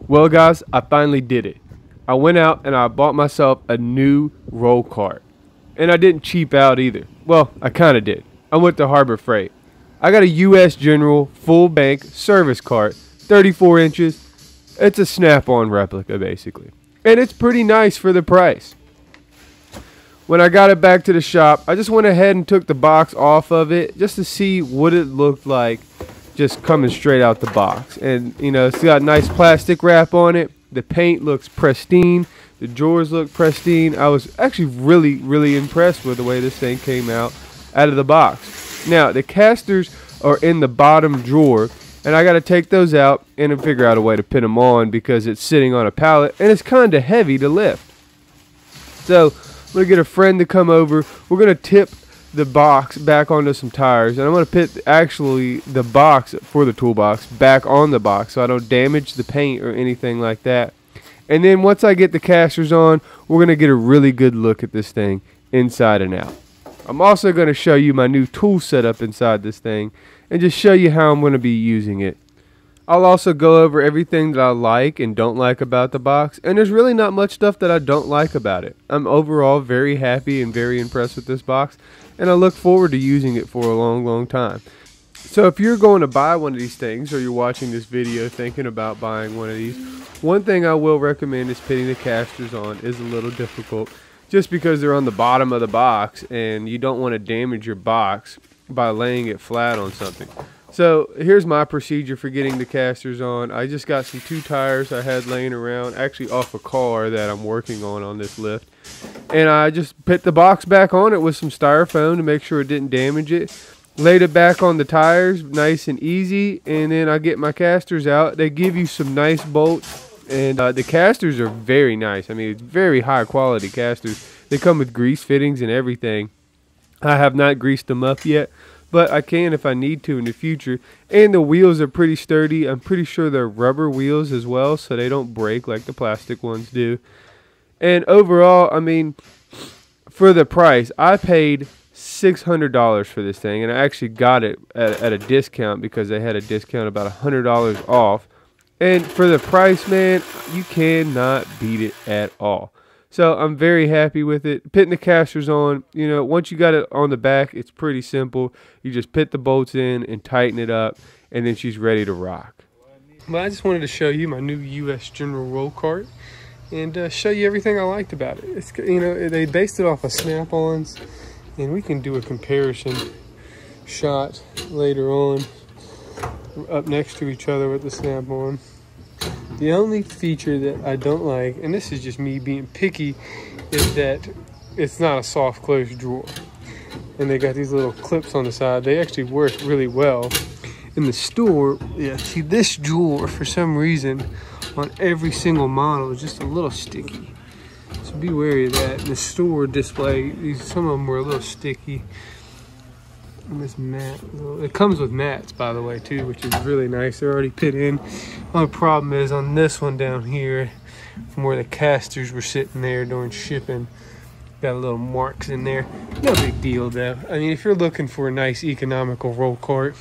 Well guys, I finally did it. I went out and I bought myself a new roll cart. And I didn't cheap out either. Well, I kinda did. I went to Harbor Freight. I got a US General full bank service cart, 34 inches. It's a Snap-on replica basically. And it's pretty nice for the price. When I got it back to the shop, I just went ahead and took the box off of it just to see what it looked like just coming straight out the box. And you know, it's got nice plastic wrap on it. The paint looks pristine. The drawers look pristine. I was actually really impressed with the way this thing came out of the box. Now, the casters are in the bottom drawer, and I got to take those out and figure out a way to pin them on because it's sitting on a pallet and it's kind of heavy to lift. So I'm going to get a friend to come over. We're going to tip the box back onto some tires, and I'm going to put actually the box for the toolbox back on the box so I don't damage the paint or anything like that. And then once I get the casters on, we're going to get a really good look at this thing inside and out. I'm also going to show you my new tool setup inside this thing and just show you how I'm going to be using it. I'll also go over everything that I like and don't like about the box, and there's really not much stuff that I don't like about it. I'm overall very happy and very impressed with this box, and I look forward to using it for a long time. So if you're going to buy one of these things, or you're watching this video thinking about buying one of these, one thing I will recommend is putting the casters on is a little difficult, just because they're on the bottom of the box and you don't want to damage your box by laying it flat on something. So here's my procedure for getting the casters on. I just got some 2 tires I had laying around, actually off a car that I'm working on this lift. And I just put the box back on it with some styrofoam to make sure it didn't damage it. Laid it back on the tires, nice and easy, and then I get my casters out. They give you some nice bolts, and the casters are very nice. I mean, it's very high quality casters. They come with grease fittings and everything. I have not greased them up yet, but I can if I need to in the future. And the wheels are pretty sturdy. I'm pretty sure they're rubber wheels as well, so they don't break like the plastic ones do. And overall, I mean, for the price, I paid $600 for this thing, and I actually got it at a discount because they had a discount about $100 off. And for the price, man, you cannot beat it at all. So I'm very happy with it. Putting the casters on, you know, once you got it on the back, it's pretty simple. You just put the bolts in and tighten it up, and then she's ready to rock. Well, I just wanted to show you my new US General roll cart and show you everything I liked about it. It's, you know, they based it off of Snap-ons, and we can do a comparison shot later on up next to each other with the Snap-on. The only feature that I don't like, and this is just me being picky, is that it's not a soft close drawer. And they got these little clips on the side. They actually work really well. In the store, yeah, see this drawer for some reason on every single model is just a little sticky. So be wary of that. In the store display, some of them were a little sticky. And this mat, it comes with mats, by the way, too, which is really nice. They're already put in. Only problem is on this one down here, from where the casters were sitting there during shipping, got a little marks in there. No big deal, though. I mean, if you're looking for a nice economical roll cart,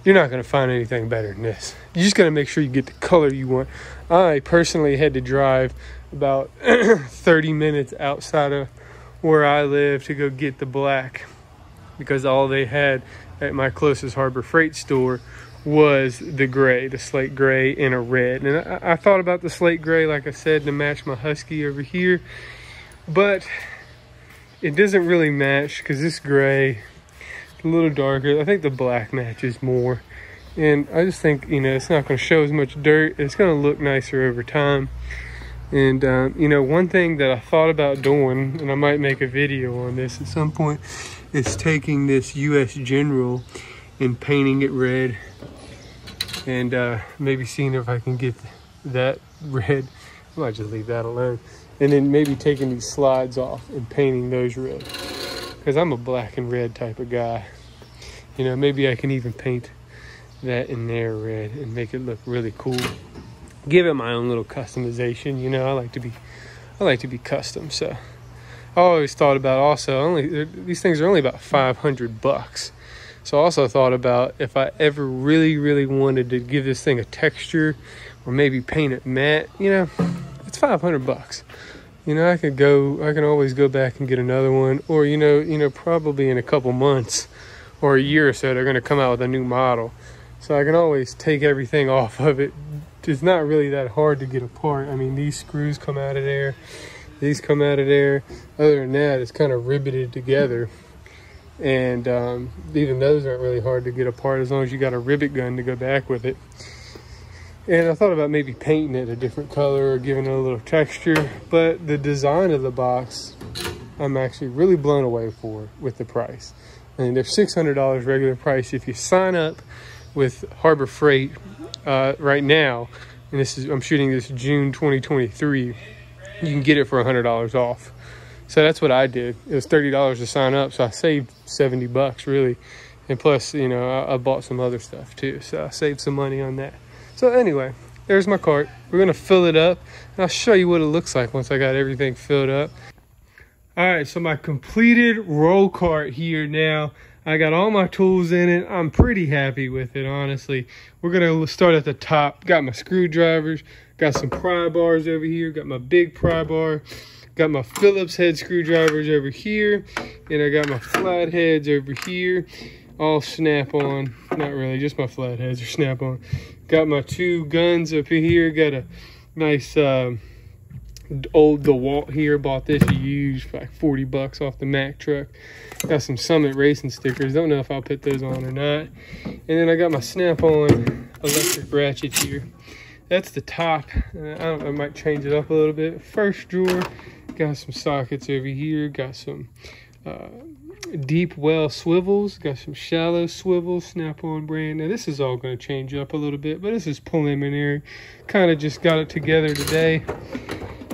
you're not going to find anything better than this. You just got to make sure you get the color you want. I personally had to drive about 30 minutes outside of where I live to go get the black, because all they had at my closest Harbor Freight store was the gray, the slate gray, and a red. And I thought about the slate gray, like I said, to match my Husky over here, but it doesn't really match because this gray is a little darker. I think the black matches more, and I just think, you know, it's not going to show as much dirt. It's going to look nicer over time. And you know, one thing that I thought about doing, and I might make a video on this at some point, is taking this US General and painting it red, and maybe seeing if I can get that red. I might just leave that alone, and then maybe taking these slides off and painting those red, because I'm a black and red type of guy. You know, maybe I can even paint that in there red and make it look really cool. Give it my own little customization. You know, I like to be custom. So I always thought about also, these things are only about $500. So I also thought about if I ever really wanted to give this thing a texture or maybe paint it matte, you know, it's $500. You know, I can always go back and get another one, or you know, probably in a couple months or a year or so, they're going to come out with a new model. So I can always take everything off of it. It's not really that hard to get apart. I mean, these screws come out of there. These come out of there. Other than that, it's kind of riveted together. And even those aren't really hard to get apart as long as you got a rivet gun to go back with it. And I thought about maybe painting it a different color or giving it a little texture. But the design of the box, I'm actually really blown away with the price. I mean, they're $600 regular price. If you sign up with Harbor Freight right now, and I'm shooting this June 2023, you can get it for $100 off. So that's what I did. It was $30 to sign up, so I saved $70 really. And plus, you know, I bought some other stuff too, so I saved some money on that. So anyway, there's my cart. We're gonna fill it up, and I'll show you what it looks like once I got everything filled up. All right, so my completed roll cart here now. I got all my tools in it. I'm pretty happy with it, honestly. We're gonna start at the top. Got my screwdrivers, got some pry bars over here, got my big pry bar, got my Phillips head screwdrivers over here, and I got my flat heads over here, all snap-on. Not really, just my flat heads are snap-on. Got my two guns up here, got a nice old DeWalt here. Bought this used for like $40 off the Mack truck. Got some Summit Racing stickers. Don't know if I'll put those on or not. And then I got my snap-on electric ratchet here. That's the top. I might change it up a little bit. First drawer, got some sockets over here. Got some deep well swivels. Got some shallow swivels, Snap-on brand. Now this is all going to change up a little bit, but this is preliminary. Kind of just got it together today.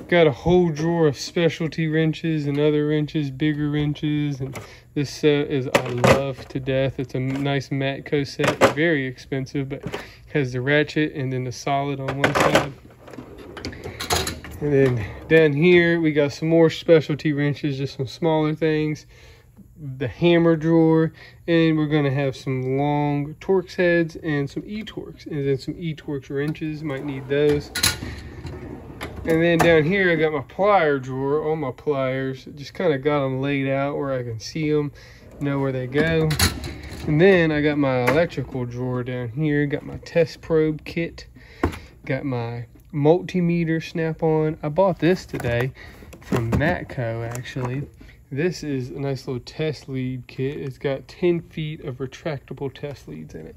Got a whole drawer of specialty wrenches and other wrenches, bigger wrenches, and this set is I love to death. It's a nice Matco set, very expensive, but has the ratchet and then the solid on one side. And then down here we got some more specialty wrenches, just some smaller things. The hammer drawer, and we're going to have some long Torx heads and some E-Torx, and then some E-Torx wrenches. Might need those. And then down here I got my plier drawer, all my pliers. Just kind of got them laid out where I can see them, know where they go. And then I got my electrical drawer down here. Got my test probe kit. Got my multimeter snap-on. I bought this today from Matco actually. This is a nice little test lead kit. It's got 10 feet of retractable test leads in it.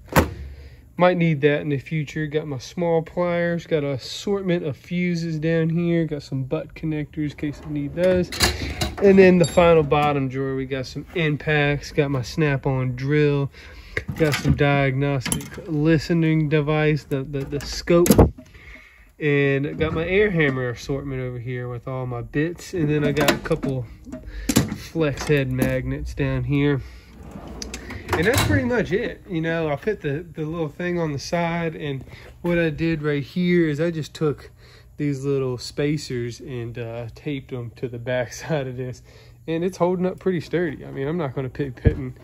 Might need that in the future. Got my small pliers. Got an assortment of fuses down here. Got some butt connectors in case I need those. And then the final bottom drawer, we got some impacts. Got my snap-on drill. Got some diagnostic listening device, the scope. And I got my air hammer assortment over here with all my bits. And then I got a couple flex head magnets down here. And that's pretty much it. You know, I put the little thing on the side, and what I did right here is I just took these little spacers and taped them to the back side of this, and it's holding up pretty sturdy. I mean, I'm not going to be putting,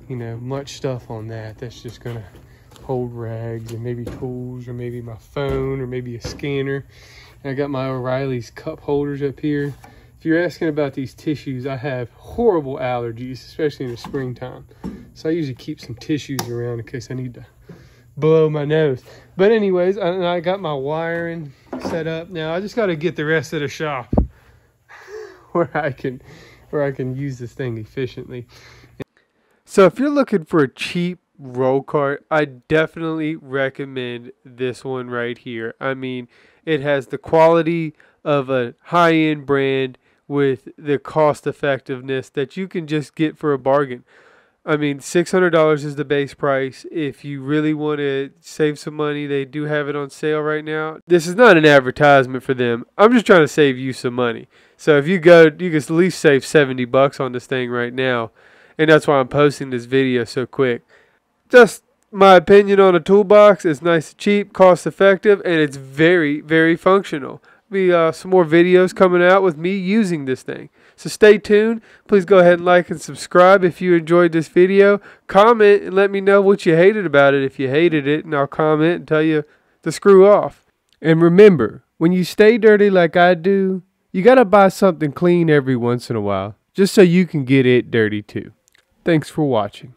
you know, much stuff on that. That's just going to hold rags and maybe tools or maybe my phone or maybe a scanner. And I got my O'Reilly's cup holders up here. If you're asking about these tissues, I have horrible allergies, especially in the springtime. So I usually keep some tissues around in case I need to blow my nose. But anyways, I got my wiring set up. Now I just got to get the rest of the shop where I can use this thing efficiently. So if you're looking for a cheap roll cart, I definitely recommend this one right here. I mean, it has the quality of a high-end brand with the cost effectiveness that you can just get for a bargain. I mean, $600 is the base price. If you really want to save some money, they do have it on sale right now. This is not an advertisement for them. I'm just trying to save you some money. So if you go, you can at least save $70 on this thing right now. And that's why I'm posting this video so quick. Just my opinion on a toolbox. It's nice and cheap, cost effective, and it's very, very functional. There'll be some more videos coming out with me using this thing. So stay tuned. Please go ahead and like and subscribe if you enjoyed this video. Comment and let me know what you hated about it if you hated it, and I'll comment and tell you to screw off. And remember, when you stay dirty like I do, you gotta buy something clean every once in a while, just so you can get it dirty too. Thanks for watching.